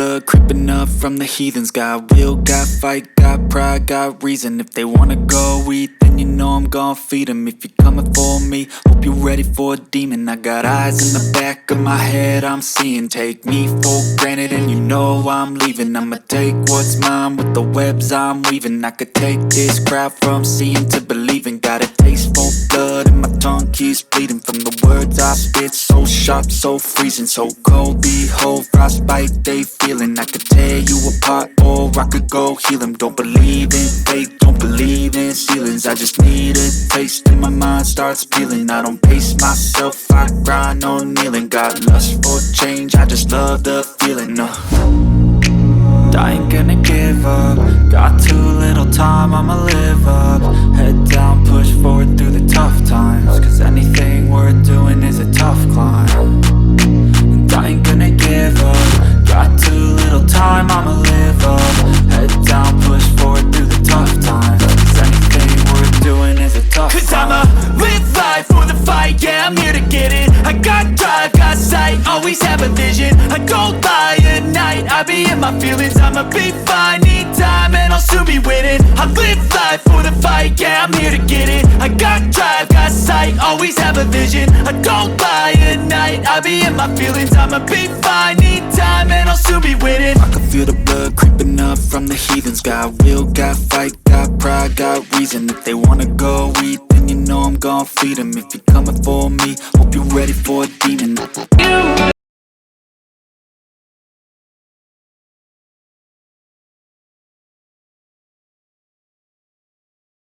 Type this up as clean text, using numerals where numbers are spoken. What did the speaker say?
blood creeping up from the heathens. Got will, got fight, got pride, got reason. If they wanna go eat, then you know I'm gon' feed them. If you're coming for me, hope you're ready for a demon. I got eyes in the back of my head, I'm seeing. Take me for granted and you know I'm leaving. I'ma take what's mine with the webs I'm weaving. I could take this crowd from seeing to believing. Got a taste for blood and my tongue keeps bleeding from the words I spit. So sharp, so freezing, so cold. Behold, frostbite they feeling. I could tear you apart or I could go heal them. Don't believe in fate, don't believe in ceilings. I just need a taste and my mind starts peeling. I don't pace myself, I grind on kneeling. Got lust for change, I just love the feeling. I ain't gonna give up. Got too little time, I'ma live up. Head down, push forward through the tough times. Cause anything worth doing is a tough climb. And I ain't gonna give up. Got too little time, I'ma live up. Head down, push forward through the tough times. Cause anything worth doing is a tough climb. Cause I'ma live life for the fight, yeah, I'm here to get it. I got drive, got sight, always have a vision. I don't lie at night, I be in my feelings. I'ma be fine, need time and I'll soon be winning. I live life for the fight, yeah, I'm here to get it. I got drive, got sight, always have a vision. I don't lie at night, I be in my feelings. I'ma be fine, need time and I'll soon be winning. I can feel the blood creeping up from the heathens. Got will, got fight, got pride, got reason. If they wanna go eat, then you know I'm gon' feed them. If you're coming for me, hope you're ready for a demon.